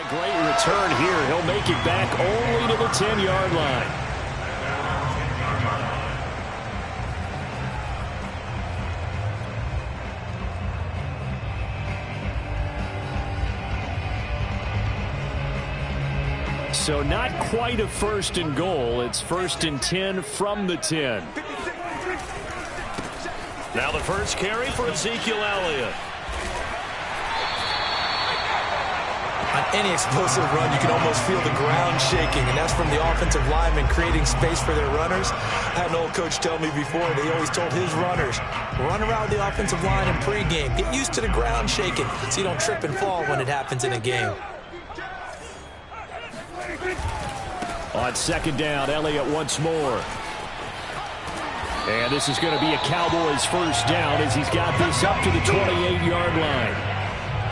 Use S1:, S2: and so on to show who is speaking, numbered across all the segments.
S1: great return here. He'll make it back only to the 10-yard line. So not quite a first and goal. It's 1st and 10 from the 10. Now the first carry for Ezekiel Elliott.
S2: On any explosive run, you can almost feel the ground shaking, and that's from the offensive linemen creating space for their runners. I had an old coach tell me before, they always told his runners, run around the offensive line in pregame. Get used to the ground shaking so you don't trip and fall when it happens in a game.
S1: On 2nd down, Elliott once more. And this is going to be a Cowboys first down as he's got this up to the 28-yard line.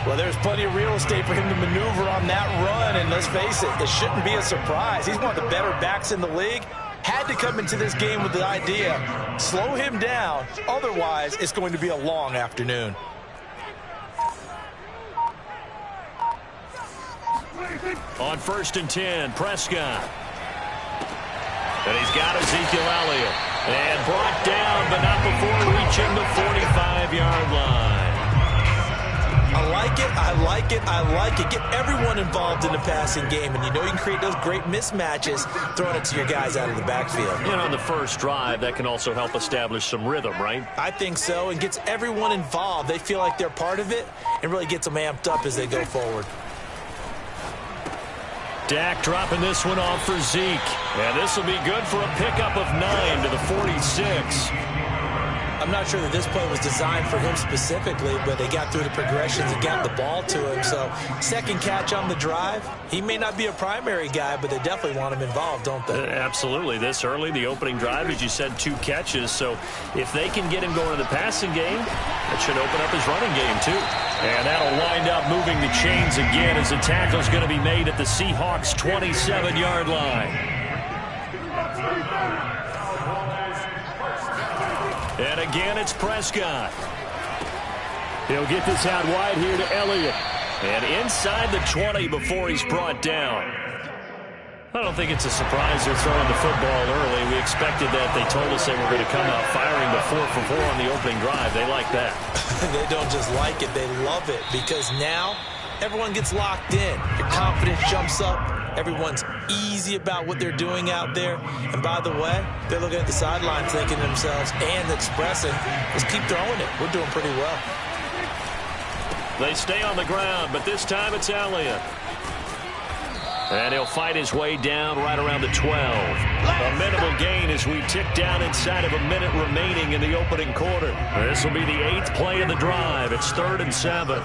S2: Well, there's plenty of real estate for him to maneuver on that run, and let's face it, it shouldn't be a surprise. He's one of the better backs in the league. Had to come into this game with the idea, slow him down, otherwise it's going to be a long afternoon.
S1: On 1st and 10, Prescott. And he's got Ezekiel Elliott. And brought down, but not before reaching the 45-yard line.
S2: I like it, I like it, I like it. Get everyone involved in the passing game, and you know you can create those great mismatches throwing it to your guys out of the backfield.
S1: And on the first drive, that can also help establish some rhythm, right?
S2: I think so, and gets everyone involved. They feel like they're part of it, and really gets them amped up as they go forward.
S1: Dak dropping this one off for Zeke. And this will be good for a pickup of 9 to the 46.
S2: I'm not sure that this play was designed for him specifically, but they got through the progressions and got the ball to him. So, second catch on the drive. He may not be a primary guy, but they definitely want him involved, don't they?
S1: Absolutely. This early, the opening drive, as you said, 2 catches. So, if they can get him going to the passing game, that should open up his running game, too. And that'll wind up moving the chains again as the tackle's going to be made at the Seahawks' 27-yard line. And again, it's Prescott. He'll get this out wide here to Elliott. And inside the 20 before he's brought down. I don't think it's a surprise they're throwing the football early. We expected that. They told us they were going to come out firing the 4 for 4 on the opening drive. They like that.
S2: They don't just like it, they love it, because now everyone gets locked in. Your confidence jumps up. Everyone's easy about what they're doing out there. And by the way, they're looking at the sidelines thinking to themselves and expressing, let's keep throwing it. We're doing pretty well.
S1: They stay on the ground, but this time it's Elliott. And he'll fight his way down right around the 12. A minimal gain as we tick down inside of a minute remaining in the opening quarter. This will be the 8th play of the drive. It's 3rd and 7.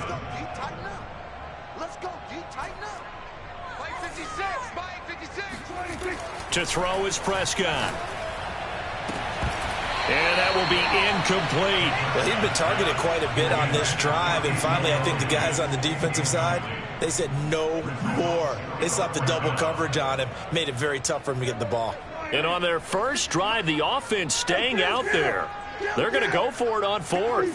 S1: To throw is Prescott. And that will be incomplete.
S2: Well, he'd been targeted quite a bit on this drive, and finally I think the guys on the defensive side, they said no more. They stopped the double coverage on him, made it very tough for him to get the ball.
S1: And on their first drive, the offense staying out there. They're going to go for it on 4th.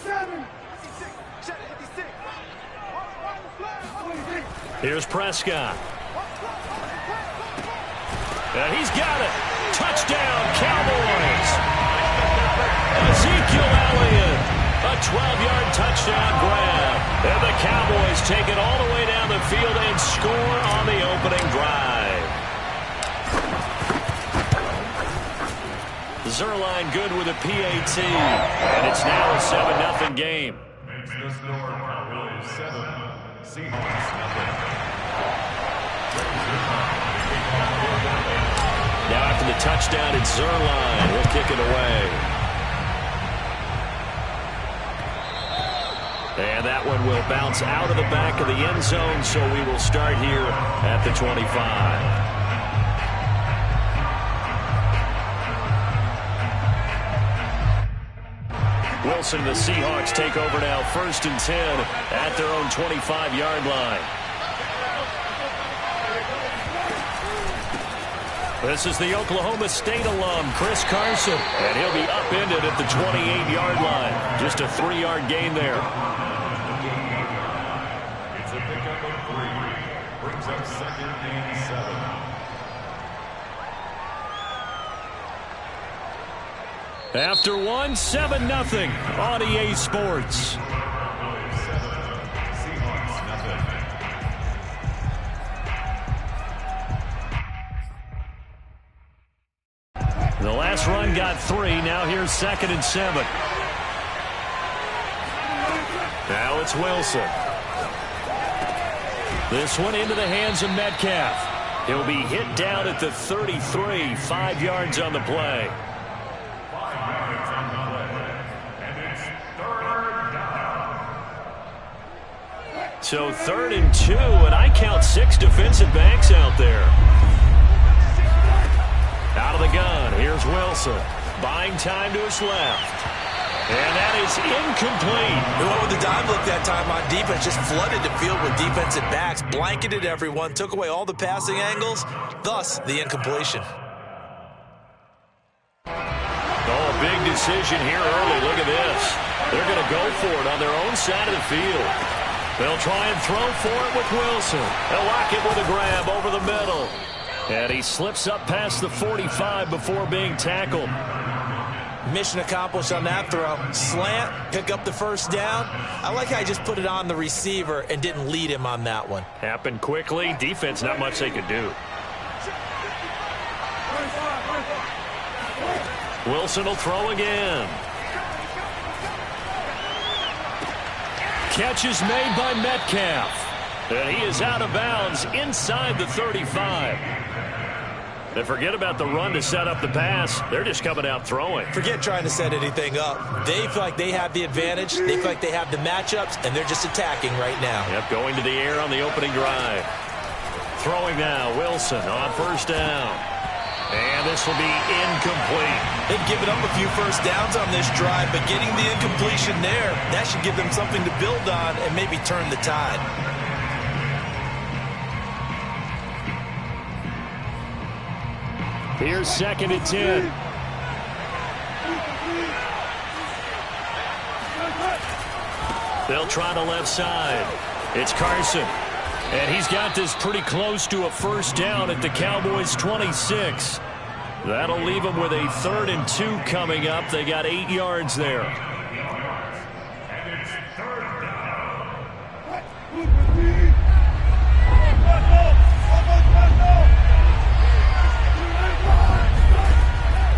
S1: Here's Prescott. And he's got it. Touchdown, Cowboys. Ezekiel Elliott, a 12-yard touchdown grab. And the Cowboys take it all the way down the field and score on the opening drive. Zerline good with a PAT. And it's now a 7-0 game.
S3: Makes the score Cowboys 7, Seahawks nothing.
S1: Now after the touchdown, it's Zerline. He'll kick it away. And that one will bounce out of the back of the end zone, so we will start here at the 25. Wilson, the Seahawks take over now, 1st and 10 at their own 25-yard line. This is the Oklahoma State alum, Chris Carson. And he'll be upended at the 28-yard line. Just a 3-yard gain there.
S3: It's a pickup of 3. Brings up 7.
S1: After one, 7-0 on EA Sports. The last run got 3. Now here's 2nd and 7. Now it's Wilson. This one into the hands of Metcalf. He'll be hit down at the 33, 5 yards on the play. So 3rd and 2, and I count 6 defensive backs out there. Out of the gun, here's Wilson. Buying time to his left. And that is incomplete.
S2: They went with the dime look that time on defense. Just flooded the field with defensive backs. Blanketed everyone. Took away all the passing angles. Thus, the incompletion.
S1: Oh, a big decision here early. Look at this. They're going to go for it on their own side of the field. They'll try and throw for it with Wilson. They'll lock it with a grab over the middle. And he slips up past the 45 before being tackled.
S2: Mission accomplished on that throw. Slant, pick up the first down. I like how he just put it on the receiver and didn't lead him on that one.
S1: Happened quickly. Defense, not much they could do. Wilson will throw again. Catch is made by Metcalf. And he is out of bounds inside the 35. They forget about the run to set up the pass. They're just coming out throwing.
S2: Forget trying to set anything up. They feel like they have the advantage. They feel like they have the matchups, and they're just attacking right now.
S1: Yep, going to the air on the opening drive. Throwing now, Wilson on 1st down. And this will be incomplete.
S2: They've given up a few first downs on this drive, but getting the incompletion there, that should give them something to build on and maybe turn the tide.
S1: Here's 2nd and 10. They'll try the left side. It's Carson. And he's got this pretty close to a 1st down at the Cowboys' 26. That'll leave them with a 3rd and 2 coming up. They got 8 yards there.
S3: And it's 3rd down.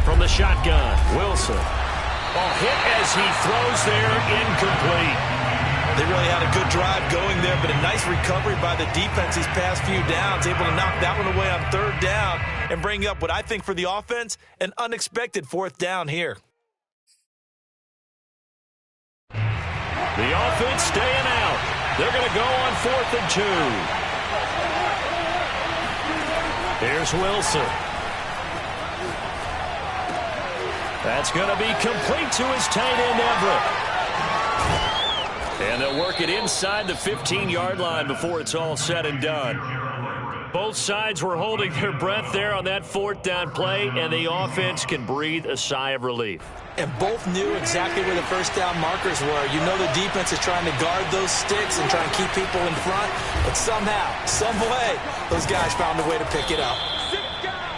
S1: From the shotgun, Wilson. Oh, hit as he throws there, incomplete.
S2: They really had a good drive going there, but a nice recovery by the defense these past few downs, able to knock that one away on 3rd down and bring up what I think for the offense, an unexpected 4th down here.
S1: The offense staying out. They're going to go on 4th and 2. Here's Wilson. That's going to be complete to his tight end, Everett. And they'll work it inside the 15-yard line before it's all said and done. Both sides were holding their breath there on that 4th down play, and the offense can breathe a sigh of relief.
S2: And both knew exactly where the 1st down markers were. You know the defense is trying to guard those sticks and try and keep people in front, but somehow, some way, those guys found a way to pick it up.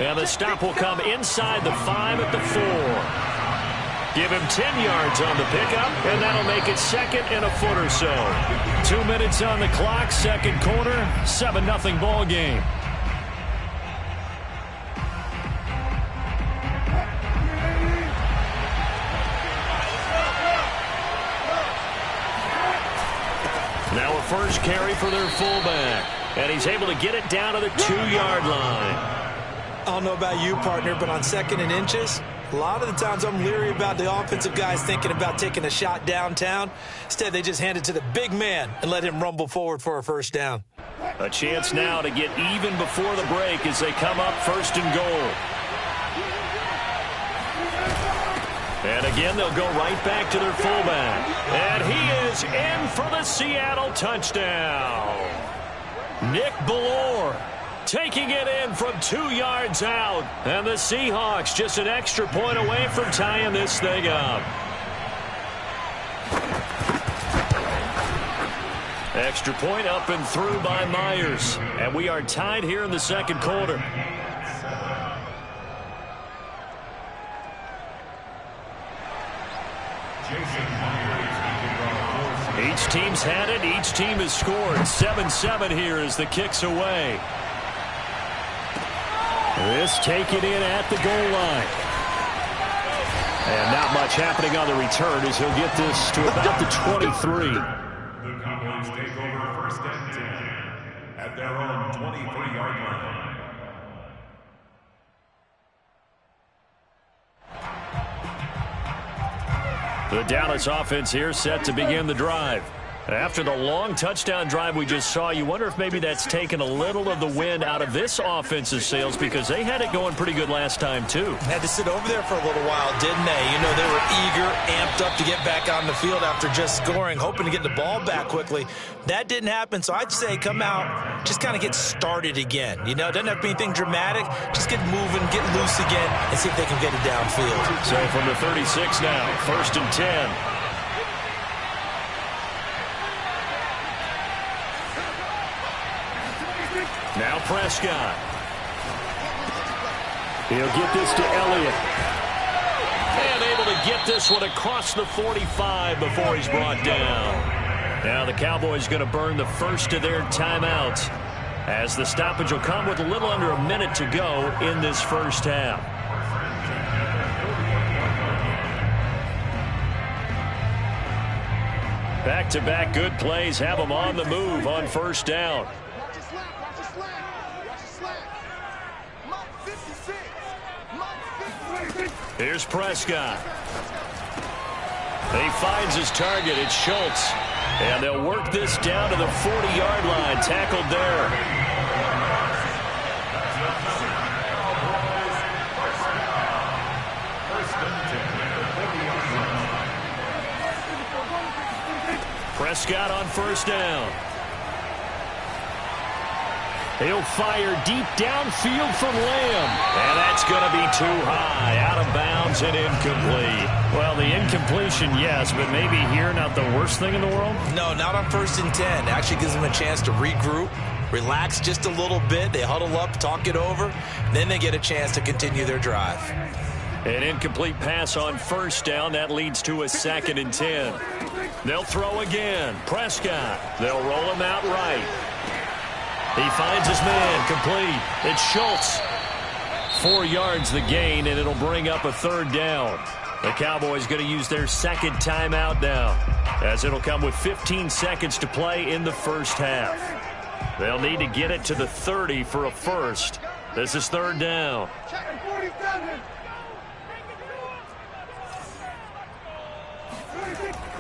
S1: And the stop will come inside the 5 at the 4. Give him 10 yards on the pickup, and that'll make it 2nd and a foot or so. 2 minutes on the clock, 2nd quarter, 7-0 ball game. Now a first carry for their fullback, and he's able to get it down to the 2-yard line.
S2: I don't know about you, partner, but on 2nd and inches, a lot of the times I'm leery about the offensive guys thinking about taking a shot downtown. Instead, they just hand it to the big man and let him rumble forward for a 1st down.
S1: A chance now to get even before the break as they come up 1st and goal. And again, they'll go right back to their fullback. And he is in for the Seattle touchdown. Nick Ballore taking it in from 2 yards out. And the Seahawks just an extra point away from tying this thing up. Extra point up and through by Myers. And we are tied here in the second quarter. Each team's had it. Each team has scored. 7-7 here as the kick's away. This taken in at the goal line. And not much happening on the return as he'll get this to about the 23.
S3: The Cowboys take over first and 10 at their own 23-yard line.
S1: The Dallas offense here set to begin the drive. After the long touchdown drive we just saw, you wonder if maybe that's taken a little of the wind out of this offense's sails because they had it going pretty good last time, too.
S2: Had to sit over there for a little while, didn't they? You know, they were eager, amped up to get back on the field after just scoring, hoping to get the ball back quickly. That didn't happen, so I'd say come out, just kind of get started again. You know, it doesn't have to be anything dramatic. Just get moving, get loose again, and see if they can get it downfield.
S1: So from the 36 now, first and 10. Now Prescott. He'll get this to Elliott. And able to get this one across the 45 before he's brought down. Now the Cowboys going to burn the first of their timeouts as the stoppage will come with a little under a minute to go in this first half. Back-to-back good plays have them on the move on first down. Here's Prescott. He finds his target. It's Schultz. And they'll work this down to the 40-yard line. Tackled there. Prescott on first down. He'll fire deep downfield from Lamb. And that's going to be too high. Out of bounds and incomplete. Well, the incompletion, yes, but maybe here not the worst thing in the world?
S2: No, not on first and 10. Actually gives them a chance to regroup, relax just a little bit. They huddle up, talk it over. Then they get a chance to continue their drive.
S1: An incomplete pass on first down. That leads to a second and 10. They'll throw again. Prescott. They'll roll him out right. He finds his man, complete. It's Schultz. 4 yards the gain, and it'll bring up a third down. The Cowboys going to use their second timeout now, as it'll come with 15 seconds to play in the first half. They'll need to get it to the 30 for a first. This is third down.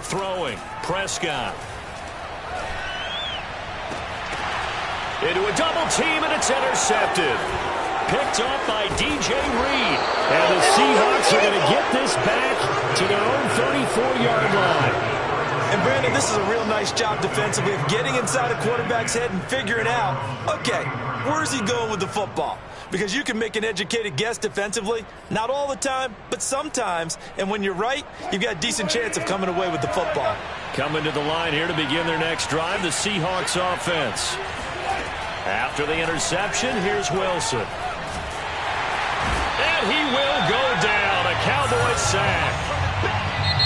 S1: Throwing, Prescott. Into a double team, and it's intercepted. Picked up by DJ Reed. And the Seahawks are going to get this back to their own 34-yard line.
S2: And, Brandon, this is a real nice job defensively of getting inside a quarterback's head and figuring out, okay, where's he going with the football? Because you can make an educated guess defensively. Not all the time, but sometimes. And when you're right, you've got a decent chance of coming away with the football.
S1: Coming to the line here to begin their next drive, the Seahawks offense. After the interception, here's Wilson. And he will go down. A Cowboys sack.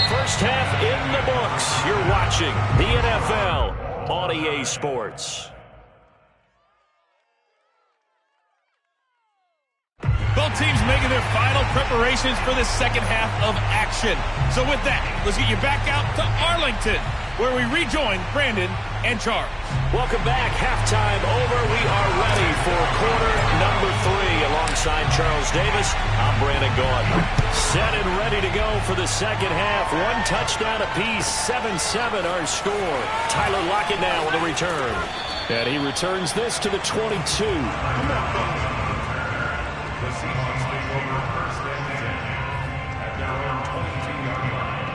S1: First half in the books. You're watching the NFL on EA Sports.
S4: Both teams making their final preparations for the second half of action. So with that, let's get you back out to Arlington, where we rejoin Brandon and Charles.
S1: Welcome back. Halftime over. We are ready for quarter number 3. Alongside Charles Davis, I'm Brandon Gaudin. Set and ready to go for the second half. 1 touchdown apiece. 7-7 our score. Tyler Lockett now on the return. And he returns this to the 22.
S3: The Seahawks take over first and 10 at their own 22-yard line.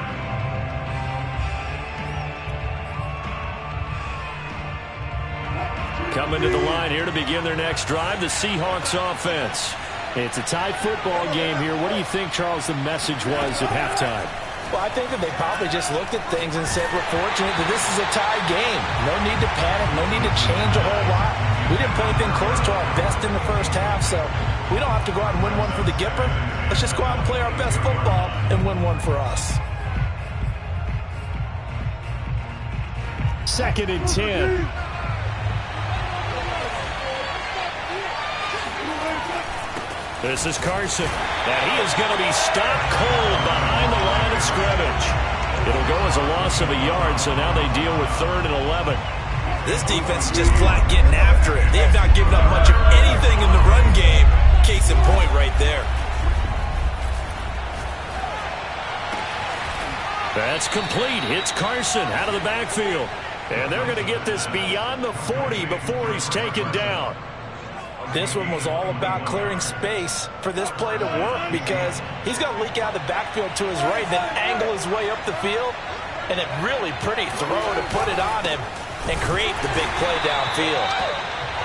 S1: Coming to the line here to begin their next drive, the Seahawks offense. It's a tight football game here. What do you think, Charles, the message was at halftime?
S2: Well, I think that they probably just looked at things and said, we're fortunate that this is a tie game. No need to panic, no need to change a whole lot. We didn't play anything close to our best in the first half, so we don't have to go out and win one for the Gipper. Let's just go out and play our best football and win one for us.
S1: 2nd and 10. This is Carson, and he is going to be stopped cold behind the line of scrimmage. It'll go as a loss of a yard, so now they deal with 3rd and 11.
S2: This defense is just flat getting after it. They have not given up much of anything in the run game. Case in point right there.
S1: That's complete. Hits Carson out of the backfield. And they're going to get this beyond the 40 before he's taken down.
S2: This one was all about clearing space for this play to work because he's going to leak out of the backfield to his right, then angle his way up the field, and a really pretty throw to put it on him and create the big play downfield.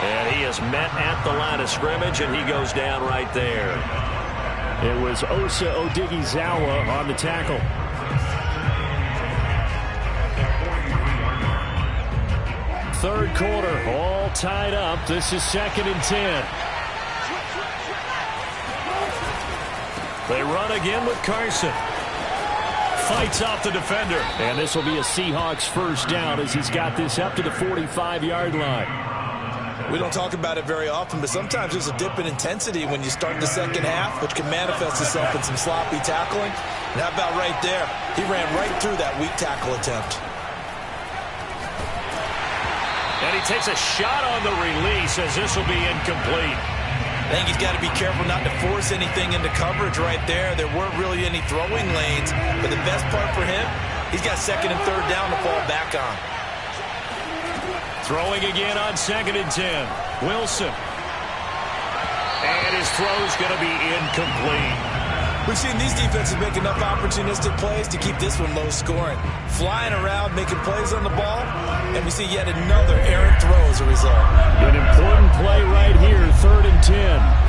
S1: And he is met at the line of scrimmage, and he goes down right there. It was Osa Odighizuwa on the tackle. Third quarter, all tied up. This is 2nd and 10. They run again with Carson. Fights off the defender. And this will be a Seahawks first down as he's got this up to the 45-yard line.
S2: We don't talk about it very often, but sometimes there's a dip in intensity when you start the second half, which can manifest itself in some sloppy tackling. And how about right there? He ran right through that weak tackle attempt.
S1: And he takes a shot on the release as this will be incomplete.
S2: I think he's got to be careful not to force anything into coverage right there. There weren't really any throwing lanes, but the best part for him, he's got 2nd and 3rd down to fall back on.
S1: Throwing again on 2nd and 10. Wilson. And his throw's going to be incomplete.
S2: We've seen these defenses make enough opportunistic plays to keep this one low scoring. Flying around, making plays on the ball, and we see yet another errant throw as a result.
S1: An important play right here, 3rd and 10.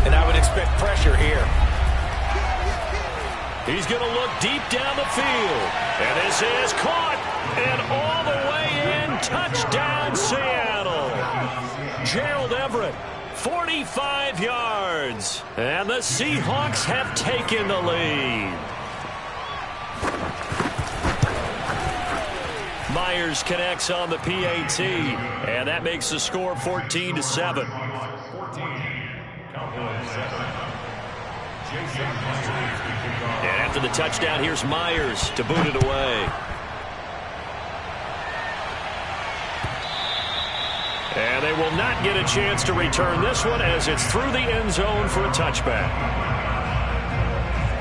S2: And I would expect pressure here.
S1: He's going to look deep down the field. And this is caught. And all the way in, touchdown Seattle. Gerald Everett. 45 yards. And the Seahawks have taken the lead. Myers connects on the PAT. And that makes the score 14-7.
S3: 14.
S1: And after the touchdown, here's Myers to boot it away. And they will not get a chance to return this one as it's through the end zone for a touchback.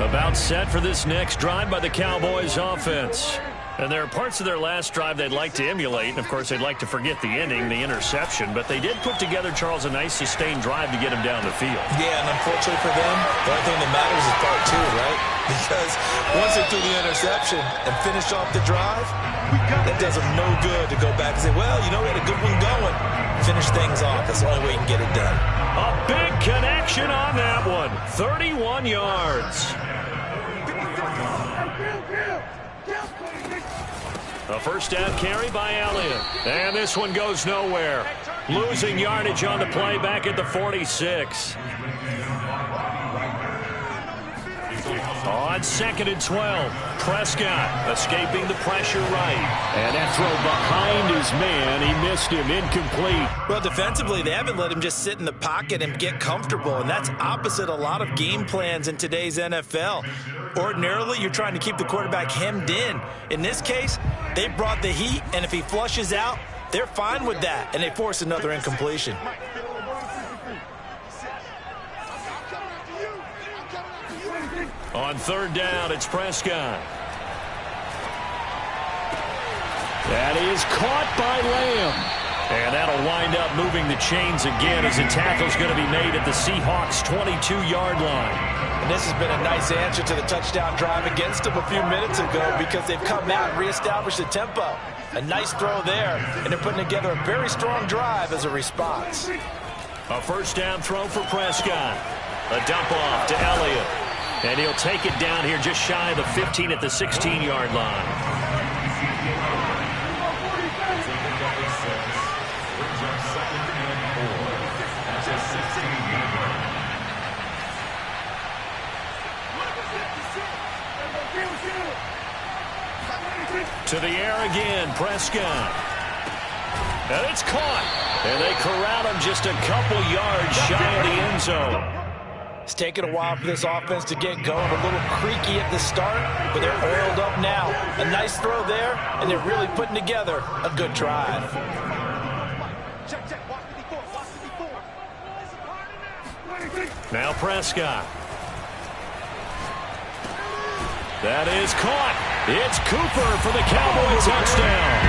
S1: About set for this next drive by the Cowboys offense. And there are parts of their last drive they'd like to emulate. And, of course, they'd like to forget the ending, the interception. But they did put together, Charles, a nice sustained drive to get him down the field.
S2: Yeah, and unfortunately for them, the only thing that matters is part 2, right? Because once they threw the interception and finished off the drive, that does them no good to go back and say, well, you know, we had a good one going. Finish things off. That's the only way you can get it done.
S1: A big connection on that one. 31 yards. A first down carry by Elliott. And this one goes nowhere. Losing yardage on the play back at the 46. On 2nd and 12. Prescott escaping the pressure right. And that throw behind his man. He missed him. Incomplete.
S2: Well, defensively, they haven't let him just sit in the pocket and get comfortable. And that's opposite a lot of game plans in today's NFL. Ordinarily, you're trying to keep the quarterback hemmed in. In this case, they brought the heat, and if he flushes out, they're fine with that, and they force another incompletion.
S1: On 3rd down, it's Prescott. That is caught by Lamb. And that'll wind up moving the chains again as the tackle's going to be made at the Seahawks' 22-yard line.
S2: And this has been a nice answer to the touchdown drive against them a few minutes ago because they've come out and reestablished the tempo. A nice throw there, and they're putting together a very strong drive as a response.
S1: A first down throw for Prescott. A dump off to Elliott. And he'll take it down here just shy of the 15 at the 16-yard line. To the air again, Prescott. And it's caught. And they corral him just a couple yards shy of the end zone.
S2: It's taken a while for this offense to get going. A little creaky at the start, but they're oiled up now. A nice throw there, and they're really putting together a good drive.
S1: Now Prescott. That is caught. It's Cooper for the Cowboy touchdown.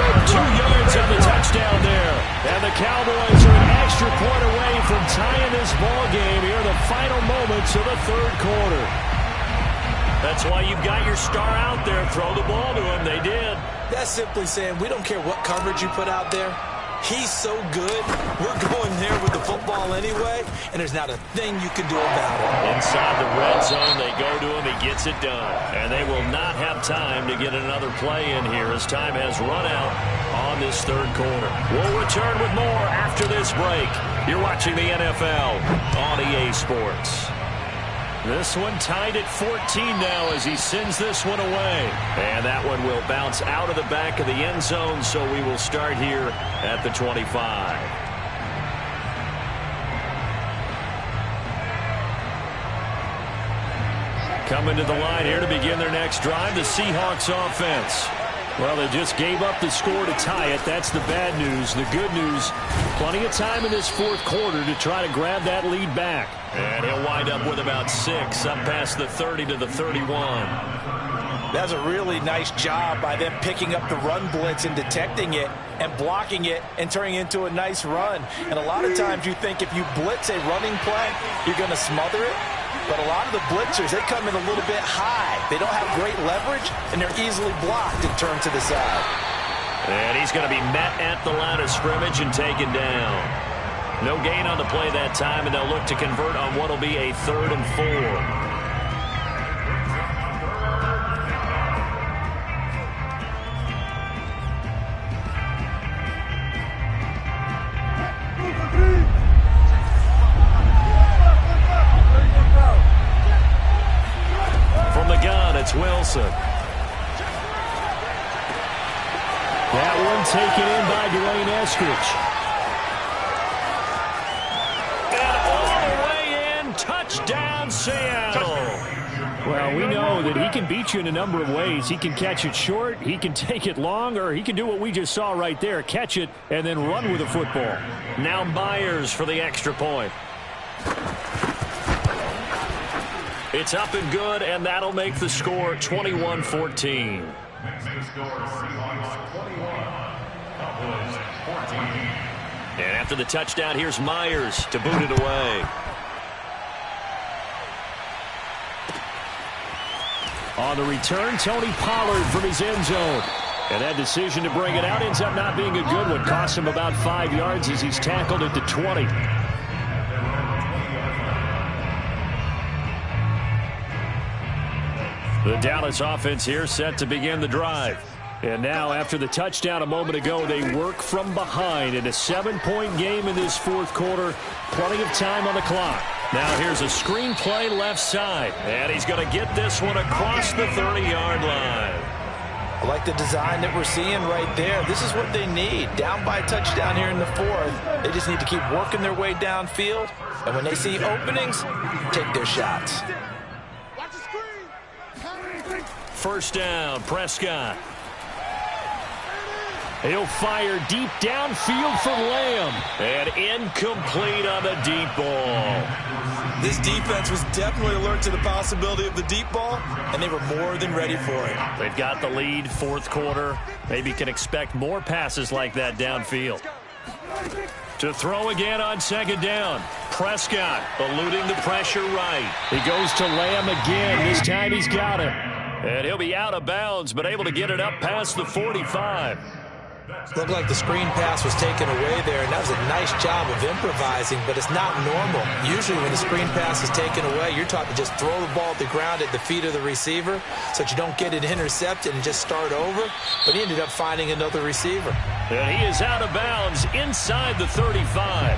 S1: 2 yards on the touchdown there. And the Cowboys are an extra point away from tying this ball game here in the final moments of the third quarter. That's why you've got your star out there. Throw the ball to him. They did.
S2: That's simply saying we don't care what coverage you put out there. He's so good, we're going there with the football anyway, and there's not a thing you can do about it.
S1: Inside the red zone, they go to him, he gets it done. And they will not have time to get another play in here as time has run out on this third quarter. We'll return with more after this break. You're watching the NFL on EA Sports. This one tied at 14 now as he sends this one away. And that one will bounce out of the back of the end zone, so we will start here at the 25. Coming to the line here to begin their next drive, the Seahawks offense. Well, they just gave up the score to tie it. That's the bad news. The good news, plenty of time in this fourth quarter to try to grab that lead back. And he'll wind up with about 6 up past the 30 to the 31.
S2: That's a really nice job by them picking up the run blitz and detecting it and blocking it and turning it into a nice run. And a lot of times you think if you blitz a running play, you're going to smother it. But a lot of the blitzers, they come in a little bit high. They don't have great leverage, and they're easily blocked and turned to the side.
S1: And he's going to be met at the line of scrimmage and taken down. No gain on the play that time, and they'll look to convert on what will be a 3rd and 4. It's Wilson. That one taken in by Dwayne Eskridge. And all the way in, touchdown Seattle. Well, we know that he can beat you in a number of ways. He can catch it short, he can take it long, or he can do what we just saw right there, catch it and then run with the football. Now Myers for the extra point. It's up and good, and that'll make the score 21-14. And after the touchdown, here's Myers to boot it away. On the return, Tony Pollard from his end zone. And that decision to bring it out ends up not being a good one. Costs him about 5 yards as he's tackled at the 20. The Dallas offense here set to begin the drive. And now, after the touchdown a moment ago, they work from behind in a 7-point game in this fourth quarter. Plenty of time on the clock. Now here's a screen play left side. And he's going to get this one across the 30-yard line.
S2: I like the design that we're seeing right there. This is what they need. Down by a touchdown here in the fourth. They just need to keep working their way downfield. And when they see openings, take their shots.
S1: First down, Prescott. He'll fire deep downfield for Lamb. And incomplete on the deep ball.
S2: This defense was definitely alert to the possibility of the deep ball, and they were more than ready for it.
S1: They've got the lead, fourth quarter. Maybe can expect more passes like that downfield. To throw again on second down. Prescott eluding the pressure right. He goes to Lamb again. This time he's got it. And he'll be out of bounds, but able to get it up past the 45.
S2: Looked like the screen pass was taken away there, and that was a nice job of improvising, but it's not normal. Usually when the screen pass is taken away, you're taught to just throw the ball at the ground at the feet of the receiver so that you don't get it intercepted and just start over, but he ended up finding another receiver.
S1: And he is out of bounds inside the 35.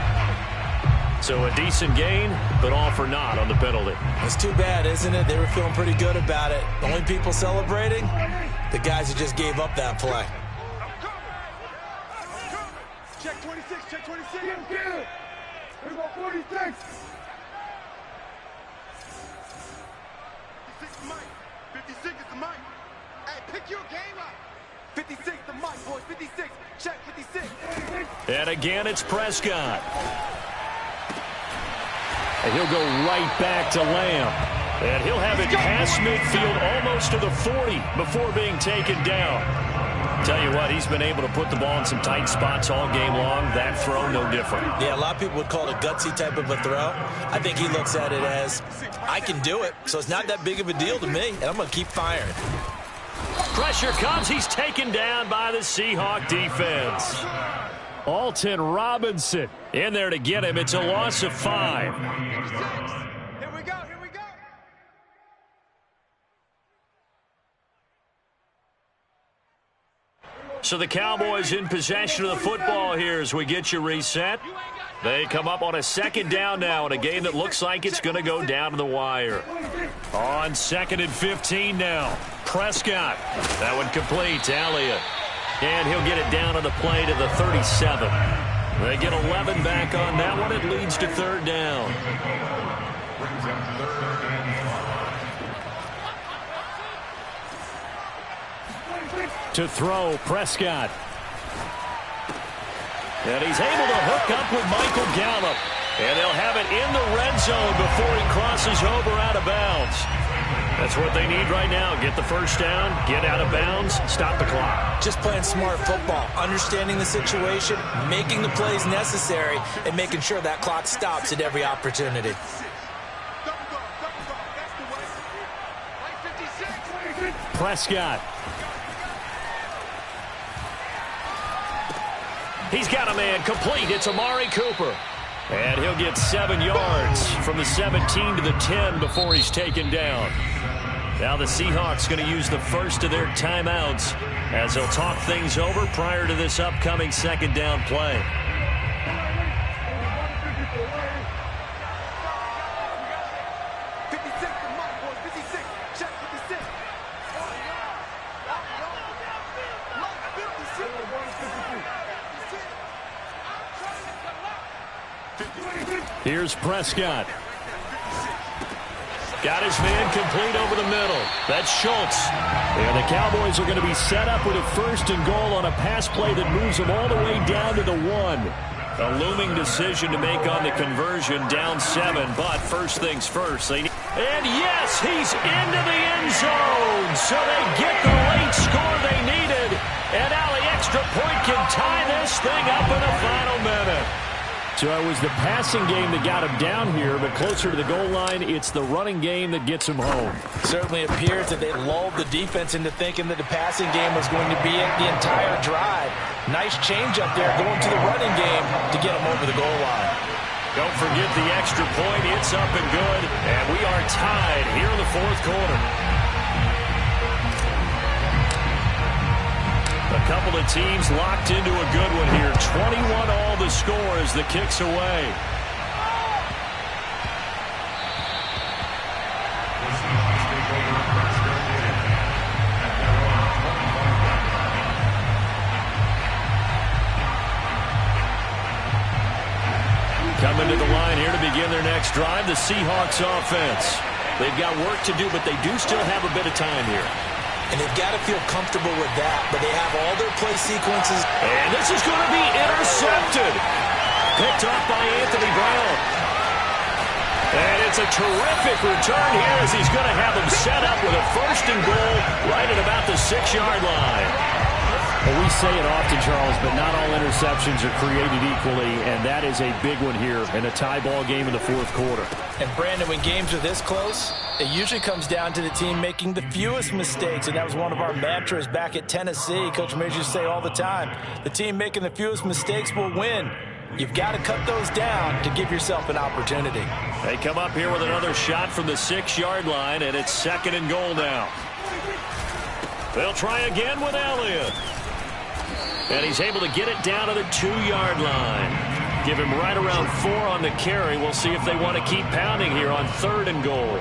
S1: So a decent gain, but all for naught on the penalty.
S2: It's too bad, isn't it? They were feeling pretty good about it. The only people celebrating, the guys who just gave up that play.
S5: Check 26, check 26. Here we go, 46. 56 the mic. 56 is the mic. Hey, pick your game up. 56 the mic, boys. 56. Check 56.
S1: And again, it's Prescott. And he'll go right back to Lamb. And he'll have it past midfield almost to the 40 before being taken down. Tell you what, he's been able to put the ball in some tight spots all game long. That throw, no different.
S2: Yeah, a lot of people would call it a gutsy type of a throw. I think he looks at it as, I can do it, so it's not that big of a deal to me, and I'm going to keep firing.
S1: Pressure comes. He's taken down by the Seahawk defense. Alton Robinson in there to get him. It's a loss of 5.
S5: Here we go, here we go.
S1: So the Cowboys in possession of the football here as we get you reset. They come up on a second down now in a game that looks like it's going to go down to the wire. On 2nd and 15 now. Prescott. That one complete to Elliott. And he'll get it down on the play to the 37. They get 11 back on that one. It leads to 3rd down. To throw, Prescott. And he's able to hook up with Michael Gallup. And they'll have it in the red zone before he crosses over out of bounds. That's what they need right now. Get the first down, get out of bounds, stop the clock.
S2: Just playing smart football, understanding the situation, making the plays necessary, and making sure that clock stops at every opportunity.
S1: Prescott. He's got a man complete. It's Amari Cooper. And he'll get 7 yards from the 17 to the 10 before he's taken down. Now the Seahawks going to use the first of their timeouts as they'll talk things over prior to this upcoming second down play. Here's Prescott. Got his man complete over the middle. That's Schultz. And the Cowboys are going to be set up with a 1st and goal on a pass play that moves them all the way down to the 1. A looming decision to make on the conversion, down 7. But first things first. And yes, he's into the end zone. So they get the late score they needed. And now the extra point can tie this thing up in the final minute. So it was the passing game that got him down here, but closer to the goal line, it's the running game that gets him home.
S2: Certainly appears that they lulled the defense into thinking that the passing game was going to be it the entire drive. Nice change up there going to the running game to get him over the goal line.
S1: Don't forget the extra point. It's up and good, and we are tied here in the 4th quarter. A couple of teams locked into a good one here. 21 all the score as the kick's away. Coming to the line here to begin their next drive, the Seahawks offense. They've got work to do, but they do still have a bit of time here.
S2: And they've got to feel comfortable with that, but they have all their play sequences.
S1: And this is going to be intercepted. Picked off by Anthony Brown. And it's a terrific return here as he's going to have them set up with a 1st and goal right at about the 6-yard line. Well, we say it often, Charles, but not all interceptions are created equally, and that is a big one here in a tie ball game in the fourth quarter.
S2: And, Brandon, when games are this close, it usually comes down to the team making the fewest mistakes, and that was one of our mantras back at Tennessee. Coach Major used to say all the time, the team making the fewest mistakes will win. You've got to cut those down to give yourself an opportunity.
S1: They come up here with another shot from the 6-yard line, and it's 2nd and goal now. They'll try again with Elliott. And he's able to get it down to the 2-yard line. Give him right around 4 on the carry. We'll see if they want to keep pounding here on 3rd and goal.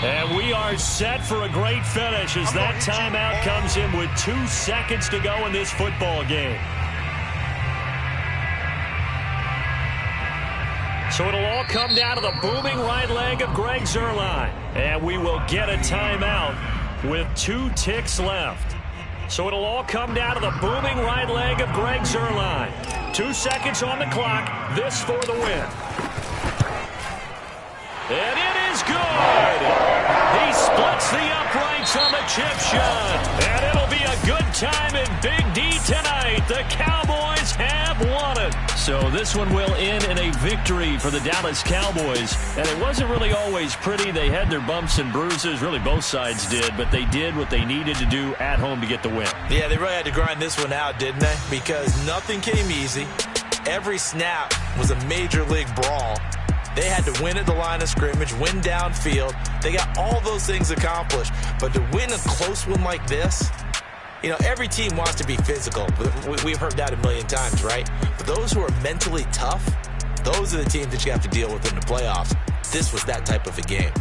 S1: And we are set for a great finish as that timeout comes in with 2 seconds to go in this football game. So it'll all come down to the booming right leg of Greg Zuerlein. And we will get a timeout with 2 ticks left. So it'll all come down to the booming right leg of Greg Zuerlein. 2 seconds on the clock. This for the win. And it is good. He splits the uprights on the chip shot. And it'll be a good time in Big D tonight. The Cowboys have won it. So this one will end in a victory for the Dallas Cowboys. And it wasn't really always pretty. They had their bumps and bruises. Really, both sides did. But they did what they needed to do at home to get the win.
S2: Yeah, they really had to grind this one out, didn't they? Because nothing came easy. Every snap was a major league brawl. They had to win at the line of scrimmage, win downfield. They got all those things accomplished. But to win a close one like this, you know, every team wants to be physical. We've heard that a million times, right? But those who are mentally tough, those are the teams that you have to deal with in the playoffs. This was that type of a game.